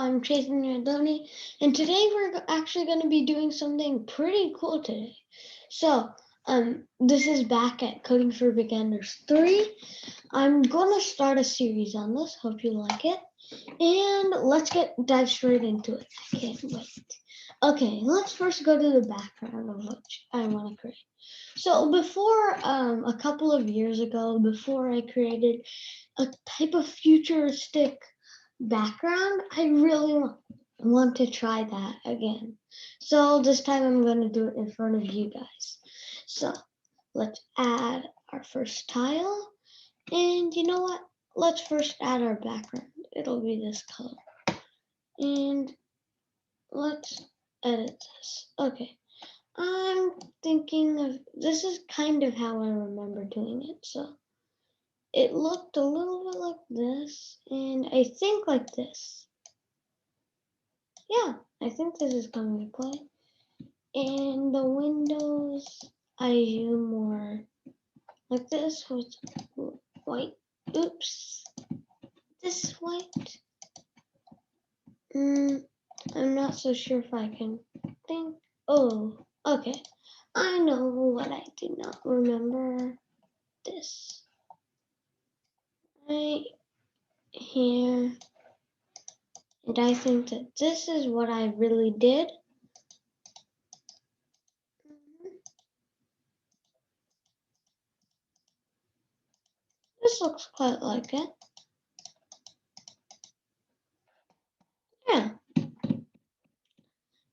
I'm Chasing Your Donnie, and today we're actually going to be doing something pretty cool today. So, this is back at Coding for Beginners 3. I'm going to start a series on this. Hope you like it. And let's dive straight into it. I can't wait. Okay, let's first go to the background of what I want to create. So before, a couple of years ago, before I created a type of futuristic background, I really want to try that again. So this time I'm going to do it in front of you guys. So let's add our first tile. And you know what? Let's first add our background. It'll be this color. And let's edit this. Okay. I'm thinking of, this is kind of how I remember doing it. So it looked a little bit like this, and I think like this. Yeah, I think this is coming to play. And the windows, I assume more like this with white. Oops, this white. I'm not so sure if I can think. Oh, okay. I know what I did not remember. This right here. And I think that this is what I really did. This looks quite like it. Yeah.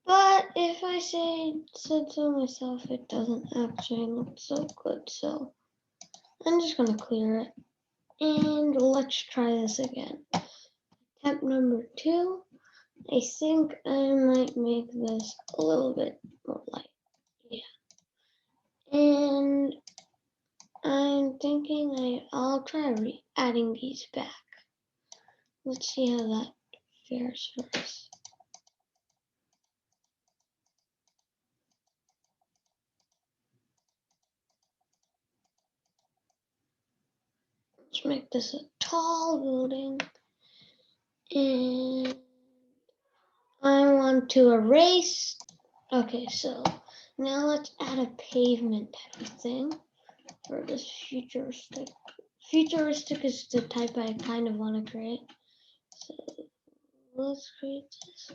But if I said so myself, it doesn't actually look so good. So I'm just gonna clear it. And let's try this again. Attempt number 2. I think I might make this a little bit more light. Yeah. And I'm thinking I'll try adding these back. Let's see how that fares first. Let's make this a tall building. And I want to erase. Okay, so now let's add a pavement type of thing for this futuristic. Futuristic is the type I kind of want to create. So let's create this.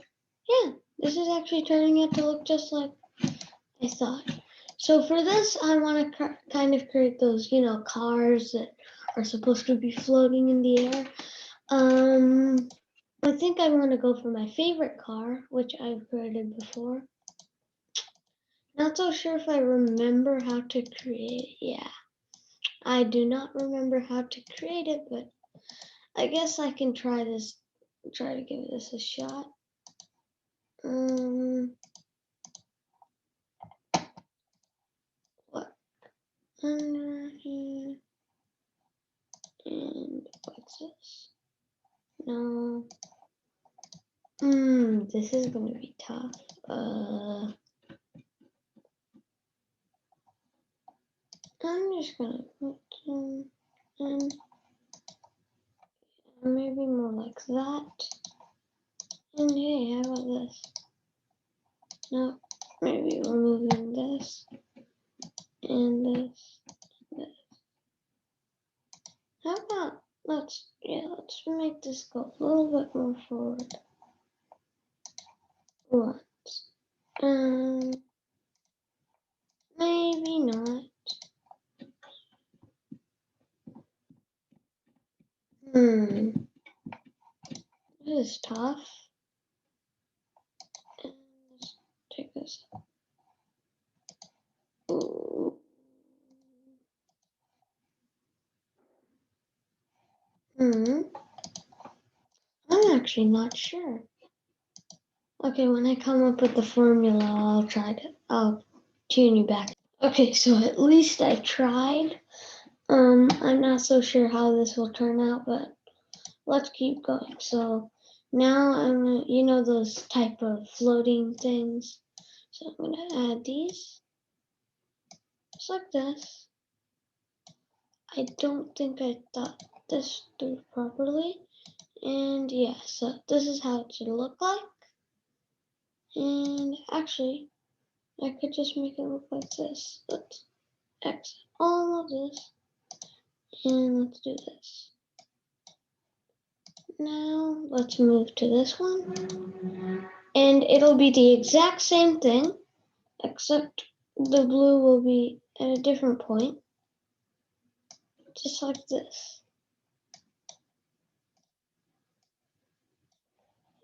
Yeah, this is actually turning out to look just like I thought. So for this, I want to kind of create those, cars that are supposed to be floating in the air. I think I want to go for my favorite car, which I've created before. Not so sure if I remember how to create it. Yeah, I do not remember how to create it, but I guess I can try to give this a shot. What? Under here. And what's this? No. This is going to be tough. I'm just going to put some in. Maybe more like that. And hey, how about this? No, maybe removing this and this and this. How about let's make this go a little bit more forward. Once. Maybe not. This is tough. And let's take this. Ooh. I'm actually not sure. Okay, when I come up with the formula, I'll tune you back. Okay, so at least I tried. I'm not so sure how this will turn out, but let's keep going. So now I'm gonna, those type of floating things. So I'm gonna add these, just like this. I don't think I thought this through properly. And yeah, so this is how it should look like. And actually, I could just make it look like this. Let's exit all of this. And let's do this. Now let's move to this one. And it'll be the exact same thing, except the blue will be at a different point. Just like this.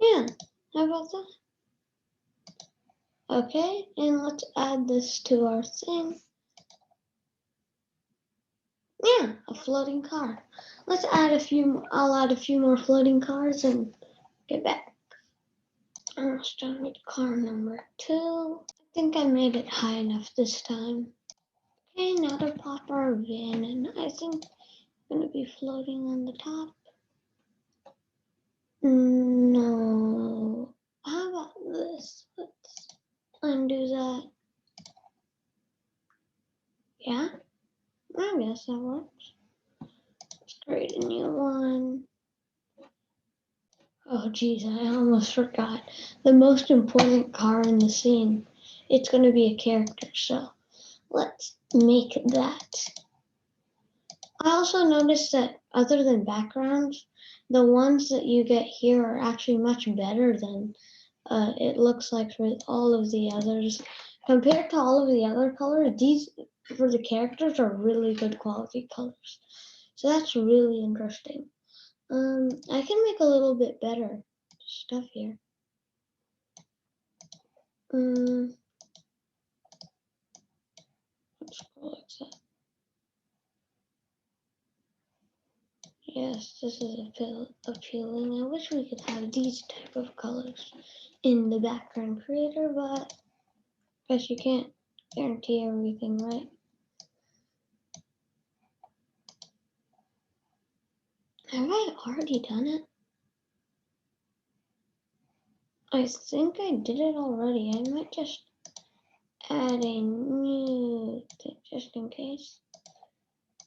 Yeah, how about that? Okay, and let's add this to our thing. Yeah, a floating car. Let's add a few, I'll add a few more floating cars and get back. Let's start with car number 2. I think I made it high enough this time. Okay, now to pop our van in. I think I'm gonna be floating on the top. No. How about this? Let's undo that. Yeah, I guess that works. Let's create a new one. Oh geez, I almost forgot. The most important car in the scene. It's gonna be a character, so let's make that. I also noticed that other than backgrounds, the ones that you get here are actually much better than it looks like for all of the others. Compared to all of the other colors, these for the characters are really good quality colors. So that's really interesting. I can make a little bit better stuff here. Let's go like that. Yes, this is appealing. I wish we could have these type of colors in the background creator, but I guess you can't guarantee everything, right? Have I already done it? I think I did it already. I might just add a new thing just in case.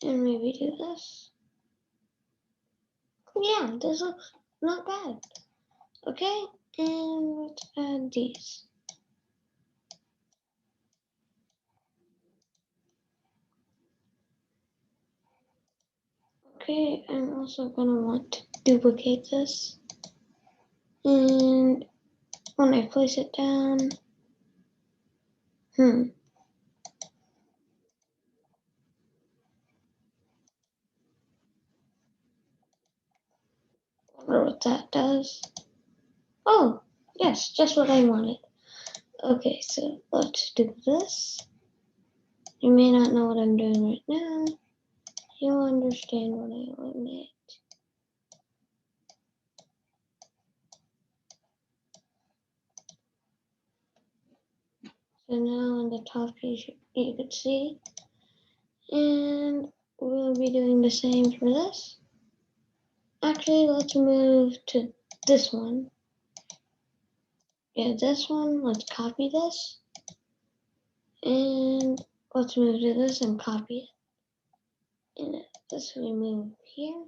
And maybe do this. Yeah, this looks not bad. Okay, and let's add these. Okay, I'm also gonna want to duplicate this. And when I place it down, wonder what that does. Oh, yes, just what I wanted. Okay, so let's do this. You may not know what I'm doing right now. You'll understand when I eliminate. So now on the top you could see. And we'll be doing the same for this. Actually, let's move to this one. Yeah, this one, let's copy this. And let's move to this and copy it. And this we move here.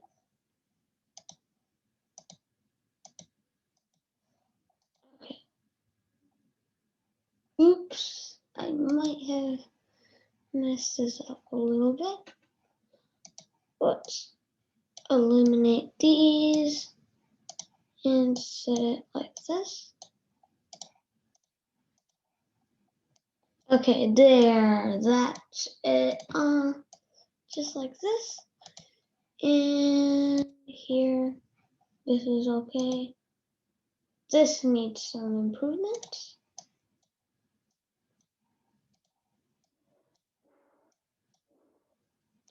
Okay. Oops, I might have messed this up a little bit. Let's eliminate these and set it like this. Okay, there, that's it. Just like this. And here, this is okay. This needs some improvements.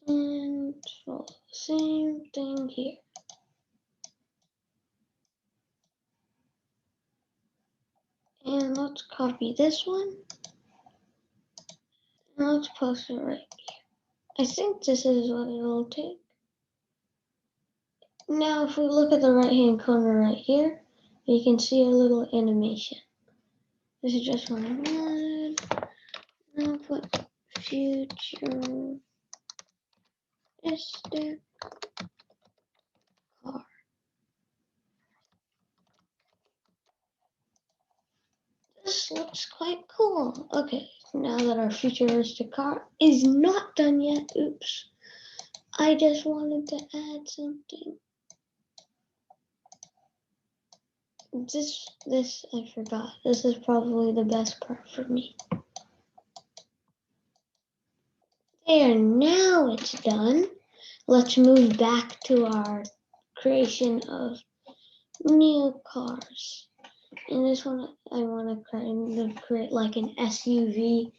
And follow the same thing here. And let's copy this one. And let's post it right here. I think this is what it'll take. Now, if we look at the right-hand corner right here, you can see a little animation. This is just what I wanted. Now put futuristic car. this looks quite cool. Okay, now that our futuristic car is not done yet, oops, I just wanted to add something. This I forgot. This is probably the best part for me. There, now it's done. Let's move back to our creation of new cars. In this one, I want to create like an SUV.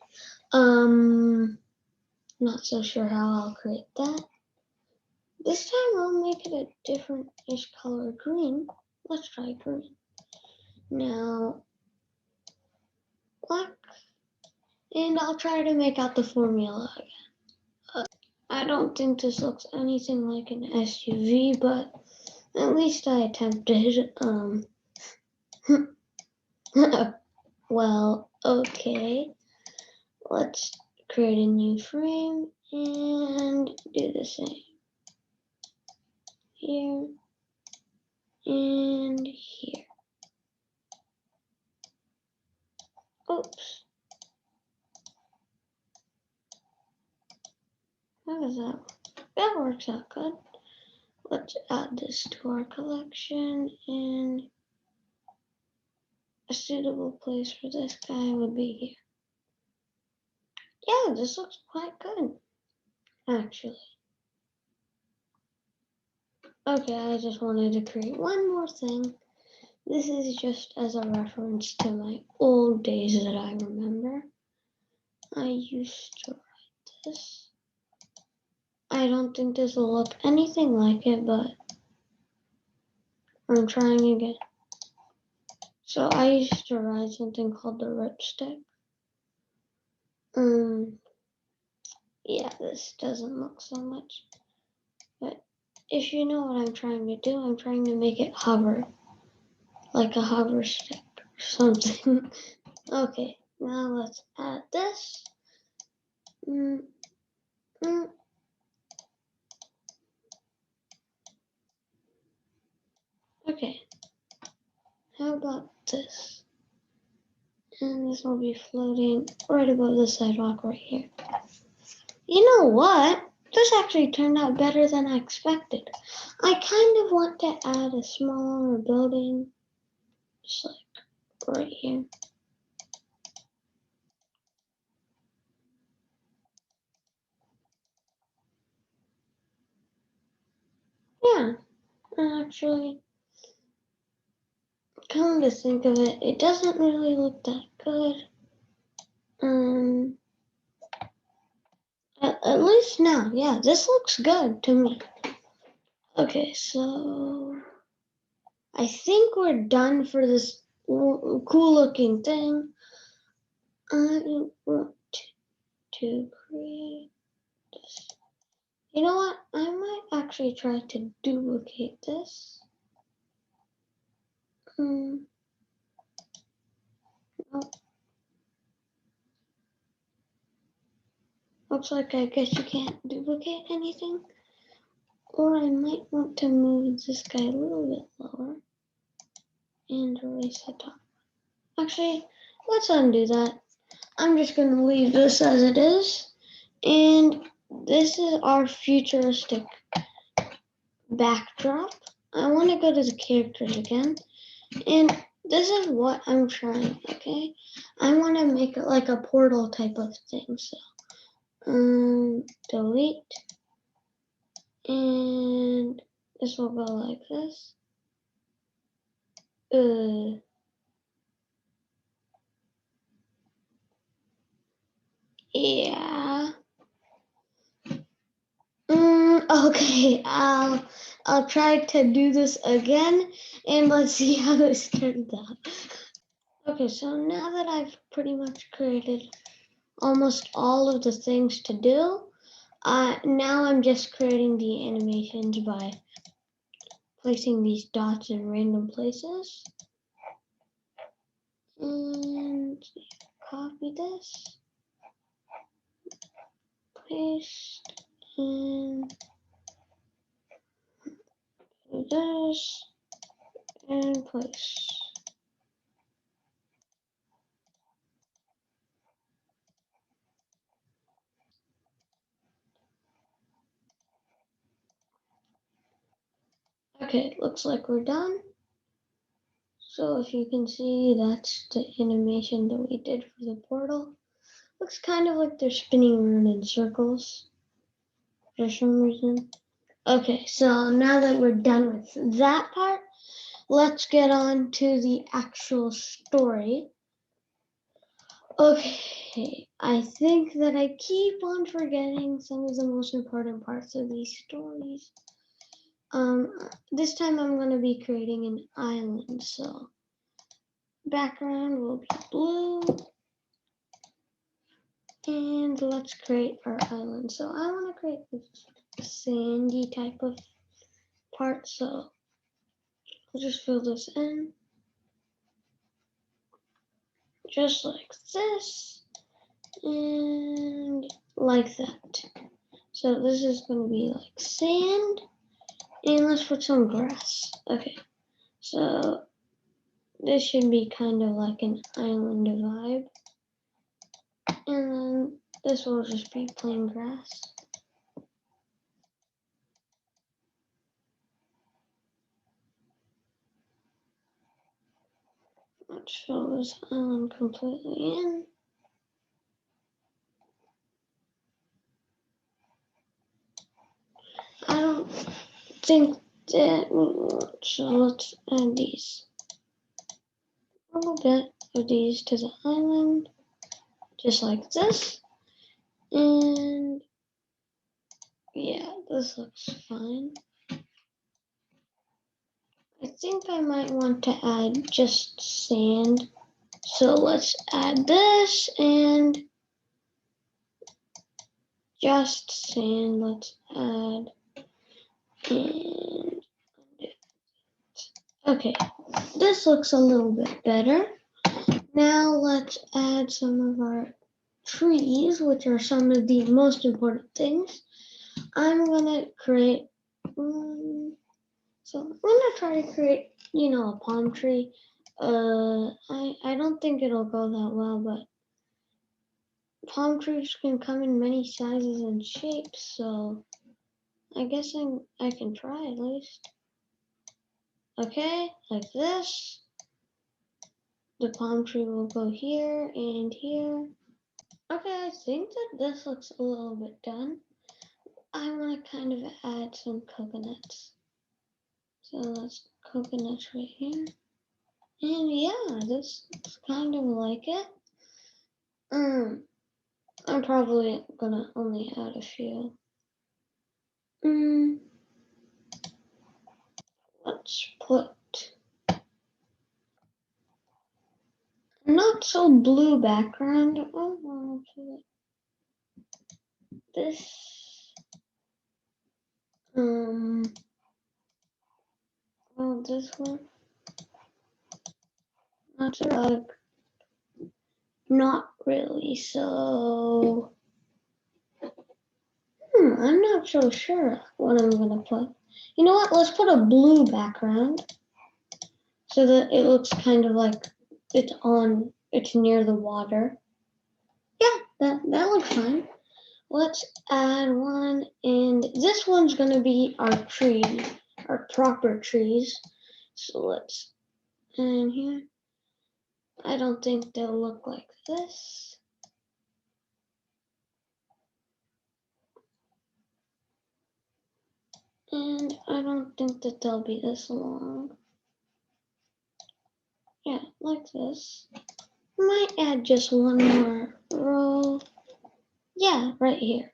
Not so sure how I'll create that. This time I'll make it a different-ish color green. Let's try green. Now, black. And I'll try to make out the formula again. I don't think this looks anything like an SUV, but at least I attempted. Well, okay. Let's create a new frame and do the same. Here and here. Oops. How does that work? That works out good. Let's add this to our collection, and a suitable place for this guy would be here. Yeah, this looks quite good, actually. Okay, I just wanted to create one more thing. This is just as a reference to my old days that I remember. I used to write this. I don't think this will look anything like it, but I'm trying again. So I used to ride something called the ripstick. Yeah, this doesn't look so much. But if you know what I'm trying to do, I'm trying to make it hover. Like a hover stick or something. Okay, now let's add this. Okay, how about this? And this will be floating right above the sidewalk right here. You know what? This actually turned out better than I expected. I kind of want to add a smaller building, just like right here. Yeah, actually, come to think of it, it doesn't really look that good. At least now, yeah, this looks good to me. Okay, so I think we're done for this cool looking thing. I want to create this. You know what? I might actually try to duplicate this. Oh. Looks like I guess you can't duplicate anything. Or I might want to move this guy a little bit lower and erase the top. Actually, let's undo that. I'm just going to leave this as it is. And this is our futuristic backdrop. I want to go to the characters again. And this is what I'm trying, okay? I want to make it like a portal type of thing. So, delete. And this will go like this. Yeah. Okay, I'll try to do this again, and let's see how this turns out. Okay, so now that I've pretty much created almost all of the things to do, now I'm just creating the animations by placing these dots in random places. And copy this, paste, and do this, and place. Okay, looks like we're done. So if you can see, that's the animation that we did for the portal. Looks kind of like they're spinning around in circles for some reason. Okay, so now that we're done with that part, let's get on to the actual story. Okay, I think that I keep on forgetting some of the most important parts of these stories. This time I'm going to be creating an island, so background will be blue. And let's create our island. So I want to create this sandy type of part, so I'll just fill this in. Just like this, and like that. So this is going to be like sand, and let's put some grass. Okay, so this should be kind of like an island vibe. And then this will just be plain grass. Let's fill this island completely in. I don't think that, so let's add these. A little bit of these to the island, just like this. And yeah, this looks fine. I think I might want to add just sand. So let's add this and just sand. Let's add and okay, this looks a little bit better. Now let's add some of our trees, which are some of the most important things. I'm gonna create so I'm gonna try to create, a palm tree. I don't think it'll go that well, but palm trees can come in many sizes and shapes, so I guess I can try at least. Okay, like this. The palm tree will go here and here. Okay, I think that this looks a little bit done. I want to kind of add some coconuts. So let's coconuts right here. And yeah, this looks kind of like it. I'm probably gonna only add a few. Let's put not so blue background. Oh, this. Well, this one. Not so, not really. So, I'm not so sure what I'm gonna put. You know what? Let's put a blue background so that it looks kind of like it's near the water. Yeah, that looks fine. Let's add one, and this one's gonna be our tree, our proper trees. So let's add in here. I don't think they'll look like this. And I don't think that they'll be this long. Yeah, like this. Might add just one more row. Yeah, right here.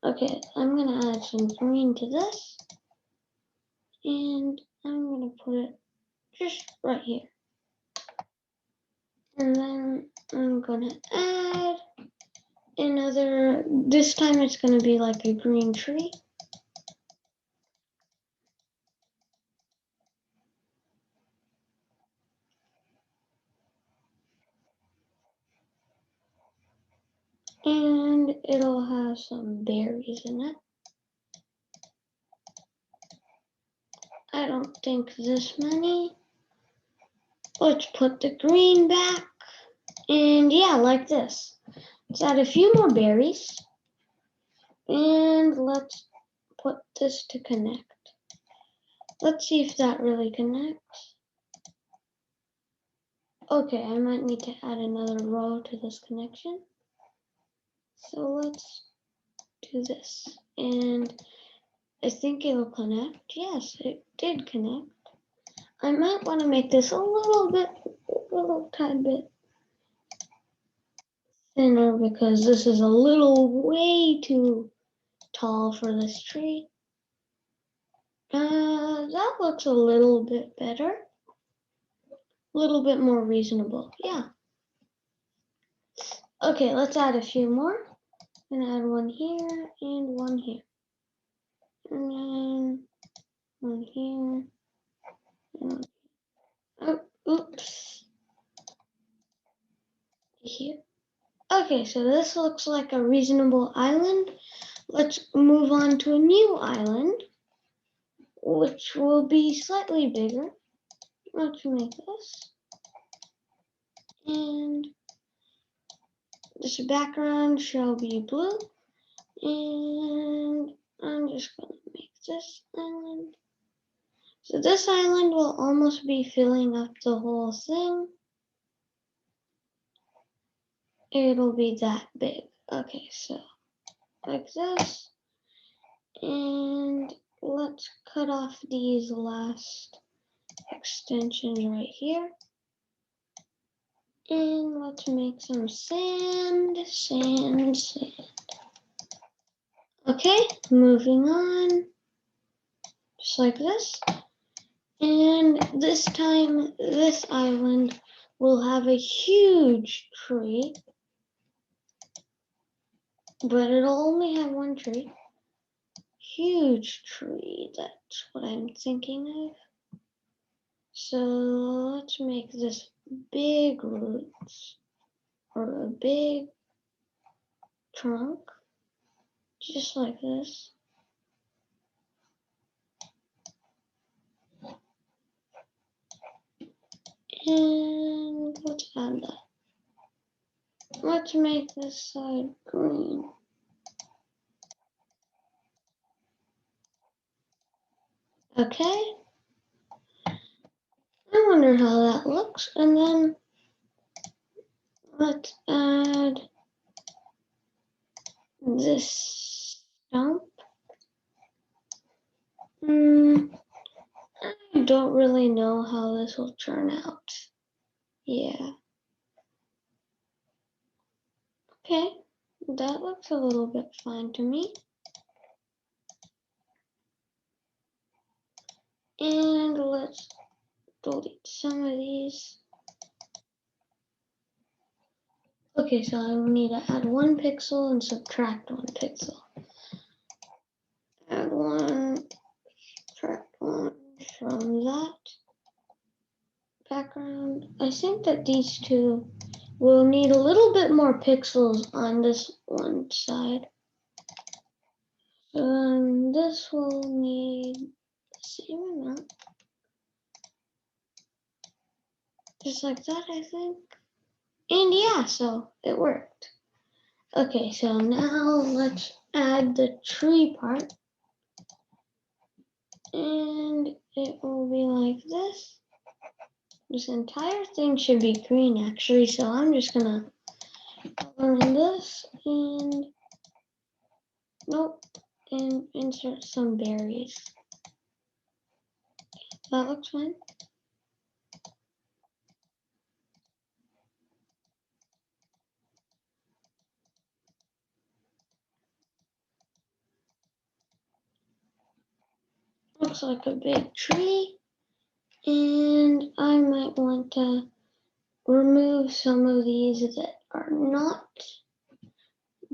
Okay, I'm gonna add some green to this. And I'm gonna put it just right here. And then I'm gonna add another, this time it's gonna be like a green tree. And it'll have some berries in it. I don't think this many. Let's put the green back. And yeah, like this. Let's add a few more berries. And let's put this to connect. Let's see if that really connects. Okay, I might need to add another row to this connection. So let's do this. And I think it'll connect. Yes, it did connect. I might want to make this a little tad bit thinner because this is a little way too tall for this tree. That looks a little bit better. A little bit more reasonable, yeah. Okay, let's add a few more. I'm gonna add one here and one here. And then one here. And oh, oops. Here. Okay, so this looks like a reasonable island. Let's move on to a new island, which will be slightly bigger. Let's make this. And this background shall be blue. And I'm just going to make this island. So this island will almost be filling up the whole thing. It'll be that big. Okay, so like this. And let's cut off these last extensions right here. And let's make some sand. Okay, moving on. Just like this. And this time, this island will have a huge tree. But it'll only have one tree. Huge tree, that's what I'm thinking of. So let's make this big roots or a big trunk, just like this. And let's add that. Let's make this side green. Okay. I wonder how that looks. And then let's add this stump. I don't really know how this will turn out. Yeah. Okay, that looks a little bit fine to me. And let's delete some of these. Okay, so I need to add 1 pixel and subtract 1 pixel. Add 1, subtract 1 from that background. I think that these two will need a little bit more pixels on this one side. So then this will need the same amount. Just like that, I think. And yeah, so it worked. Okay, so now let's add the tree part. And it will be like this. This entire thing should be green actually, so I'm just gonna color in this and nope, and insert some berries. That looks fine. Looks like a big tree. And I might want to remove some of these that are not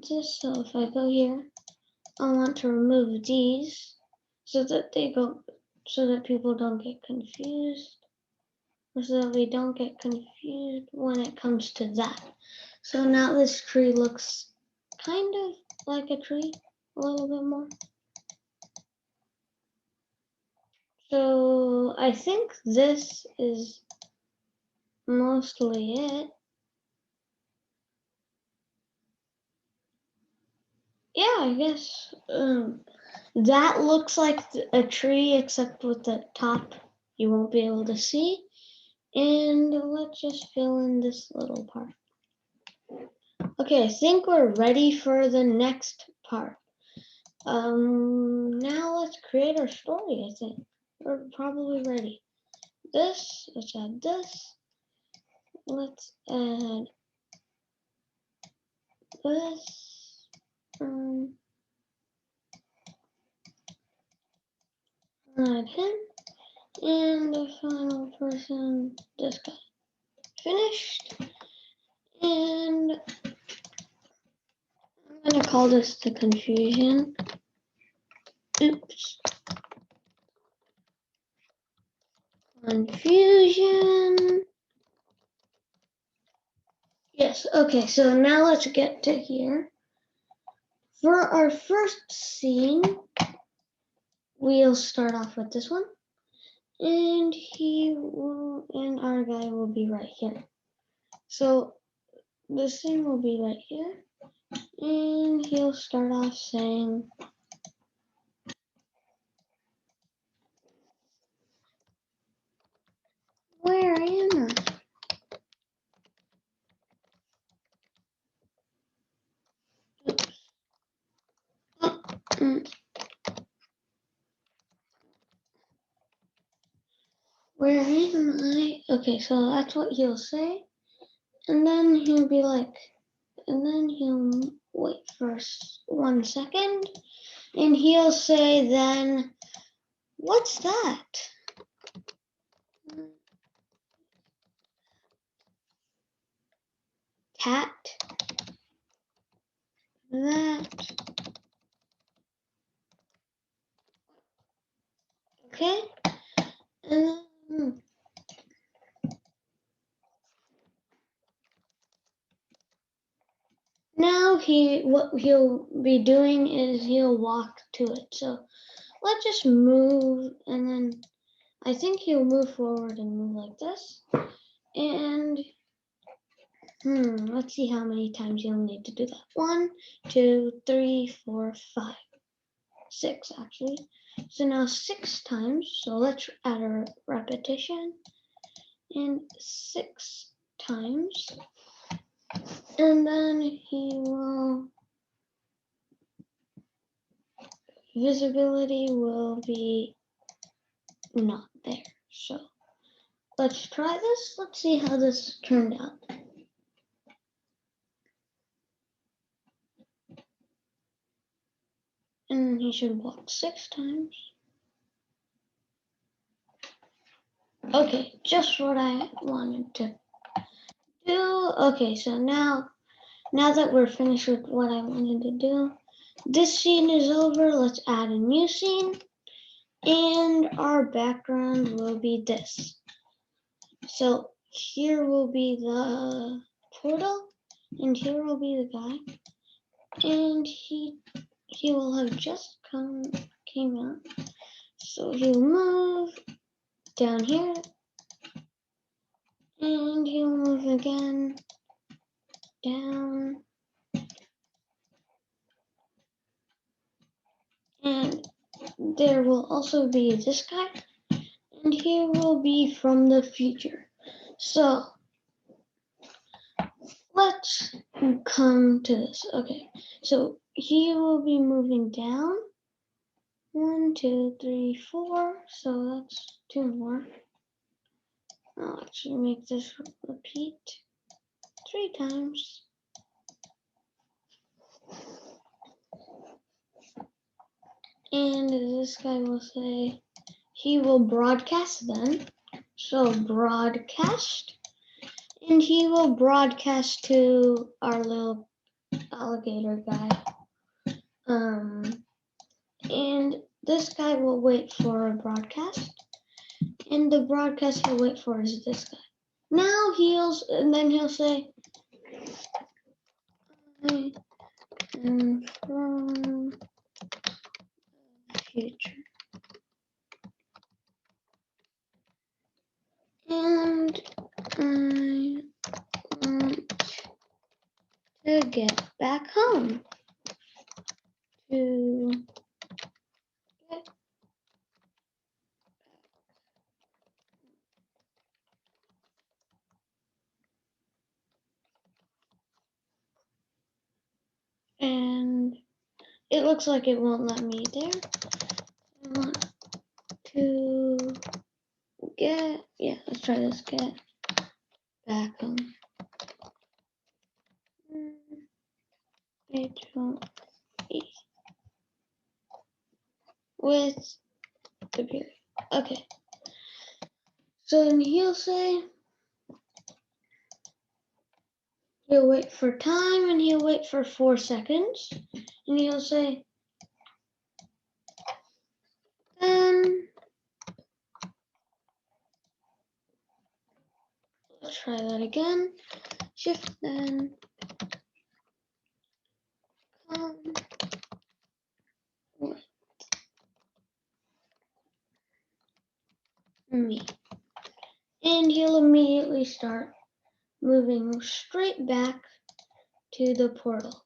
this. So if I go here, I want to remove these so that people don't get confused, or so that we don't get confused when it comes to that. So now this tree looks kind of like a tree, a little bit more. So I think this is mostly it. Yeah, I guess That looks like a tree, except with the top you won't be able to see. And let's just fill in this little part. Okay, I think we're ready for the next part. Now let's create our story, I think. We're probably ready. Let's add this. Let's add this. Add him. And the final person, this guy. Finished. And I'm gonna call this the confusion. Oops. Confusion. Yes, okay, so now let's get to here. For our first scene, we'll start off with this one. And our guy will be right here. So this thing will be right here. And he'll start off saying, where am I? Where am I? Okay, so that's what he'll say. And then he'll be like, and then he'll wait for 1 second. And he'll say then, what's that? Cat. That. Okay. And then now what he'll be doing is he'll walk to it. So let's just move, and then I think he'll move forward and move like this. And let's see how many times you'll need to do that. 1, 2, 3, 4, 5, 6 actually. So now 6 times. So let's add a repetition. And 6 times. And then visibility will be not there. So let's try this. Let's see how this turned out. And he should walk 6 times. Okay, just what I wanted to do. Okay, so now that we're finished with what I wanted to do, this scene is over. Let's add a new scene. And our background will be this. So here will be the portal, and here will be the guy. And he will have just came out. So he'll move down here, and he'll move again down, and there will also be this guy, and he will be from the future. So let's come to this. Okay, so he will be moving down. 1, 2, 3, 4. So that's 2 more. I'll actually make this repeat 3 times. And this guy will say he will broadcast then. So broadcast. And he will broadcast to our little alligator guy. And this guy will wait for a broadcast. And the broadcast he'll wait for is this guy. Now and then he'll say, I am from the future. And I want to get back home to it looks like it won't let me there. I want to get, yeah, let's try this, get back on. With the period. Okay. So then he'll say, he'll wait for time and he'll wait for 4 seconds. And he'll say, then, let's try that again. Shift then, come with me. And he'll immediately start moving straight back to the portal.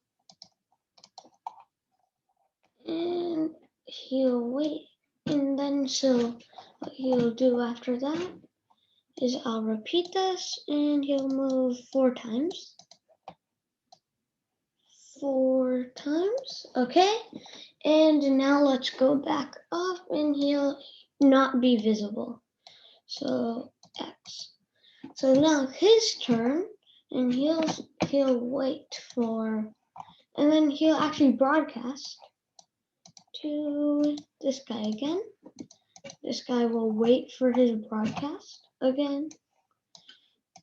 And he'll wait. And then so what he'll do after that is I'll repeat this and he'll move 4 times. 4 times, okay? And now let's go back up and he'll not be visible. So X. So now his turn and he'll wait for, and then he'll actually broadcast to this guy again. This guy will wait for his broadcast again.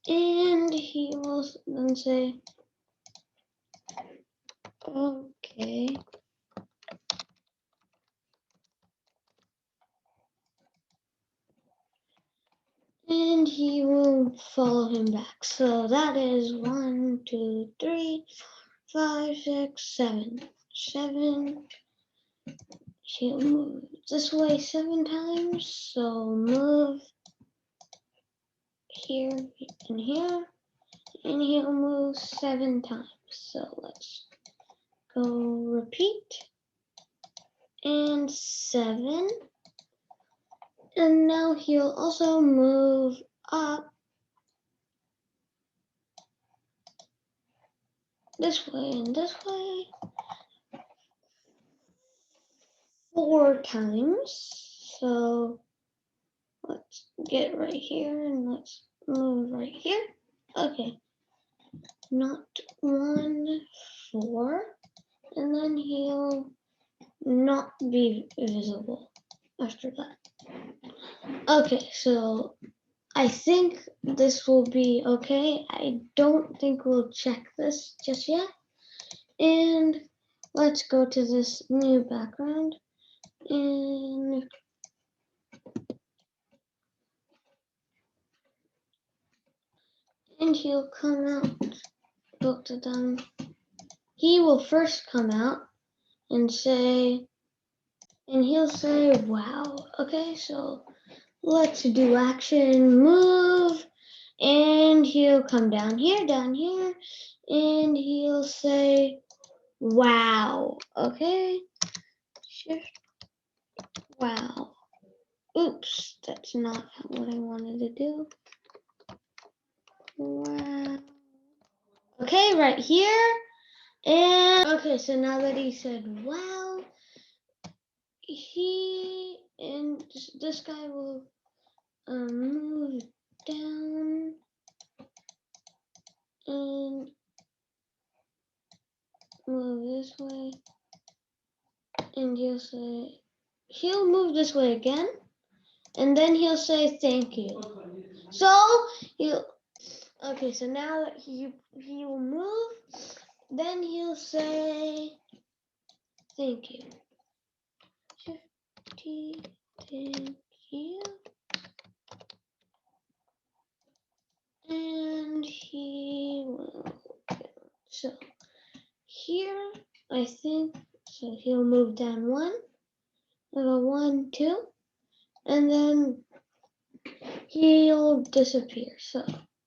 And he will then say, okay. And he will follow him back. So that is 1, 2, 3, 4, 5, 6, 7. 7. He'll move this way 7 times. So move here and here. And he'll move 7 times. So let's go repeat. And 7. And now he'll also move up this way and this way 4 times. So let's get right here and let's move right here. Okay. Not 1, 4. And then he'll not be visible after that. Okay, so I think this will be okay. I don't think we'll check this just yet. And let's go to this new background. And he'll come out, both of them. He will first come out and say, and he'll say, wow. Okay, so let's do action, move, and he'll come down here, and he'll say, wow. Okay, shift, wow. Oops, that's not what I wanted to do. Wow. Okay, right here. And okay, so now that he said wow, this guy will move down and move this way, and he'll move this way again, and then he'll say thank you. So okay, so now that he will move, then he'll say thank you. Thank you. And he will, so here, I think, so he'll move down 1, level 1, 2, and then he'll disappear. So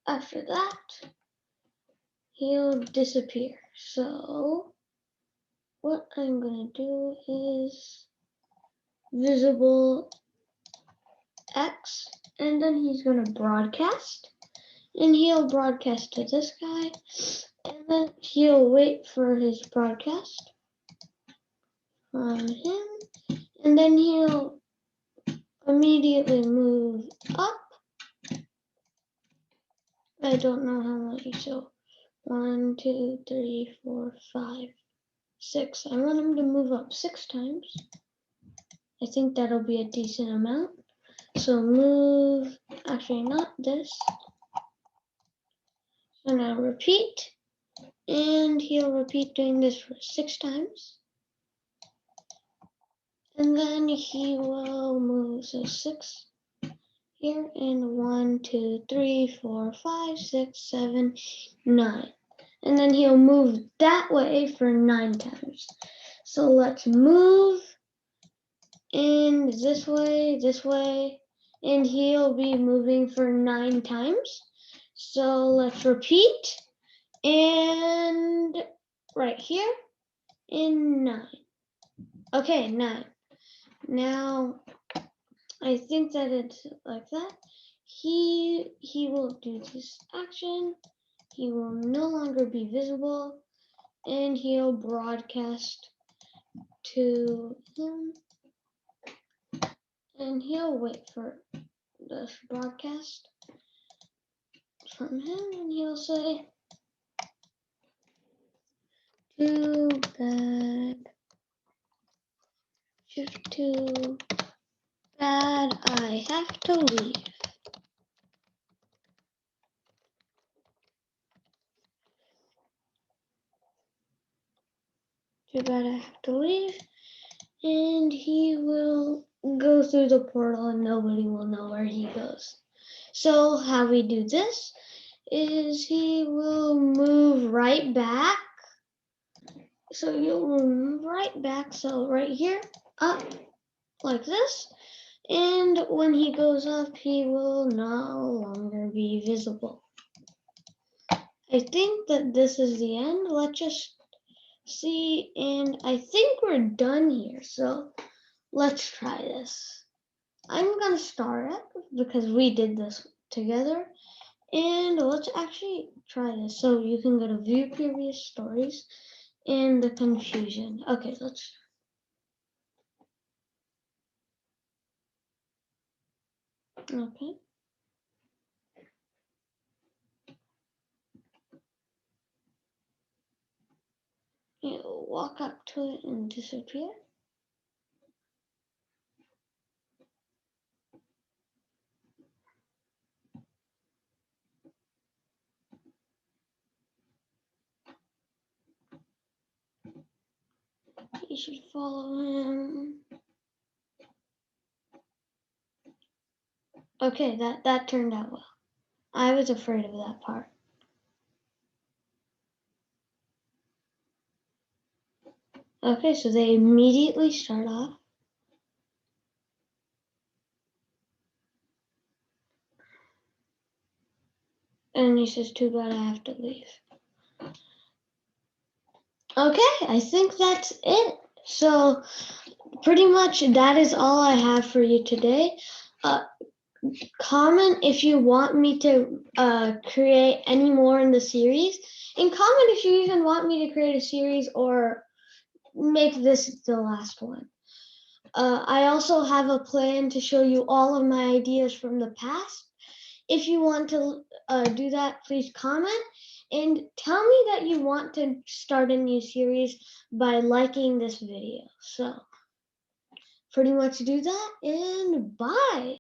after that, he'll disappear. So what I'm gonna do is visible X, and then he's gonna broadcast, and he'll broadcast to this guy, and then he'll wait for his broadcast from him, and then he'll immediately move up. I don't know how many, so 1, 2, 3, 4, 5, 6. I want him to move up 6 times. I think that'll be a decent amount. So move, actually not this. So now repeat, and he'll repeat doing this for 6 times. And then he will move, so 6 here, and 1, 2, 3, 4, 5, 6, 7, 9. And then he'll move that way for 9 times. So let's move in this way, and he'll be moving for 9 times. So let's repeat, and right here, in 9. Okay, 9. Now, I think that it's like that. He will do this action. He will no longer be visible, and he'll broadcast to him, and he'll wait for this broadcast from him, and he'll say, too bad, shift too bad, I have to leave. Too bad I have to leave. And he will go through the portal and nobody will know where he goes. So how we do this is he will move right back. So you'll move right back. So right here, up like this. And when he goes up, he will no longer be visible. I think that this is the end. Let's just see. And I think we're done here. So let's try this. I'm gonna start it because we did this together, and let's actually try this. So you can go to view previous stories and the confusion. Okay, let's. Okay. You walk up to it and disappear. You should follow him. Okay, that turned out well. I was afraid of that part. Okay, so they immediately start off. And he says, too bad I have to leave. Okay, I think that's it. So pretty much that is all I have for you today. Comment if you want me to create any more in the series, and comment if you even want me to create a series or make this the last one. I also have a plan to show you all of my ideas from the past. If you want to do that, please comment and tell me that you want to start a new series by liking this video. So pretty much do that, and bye.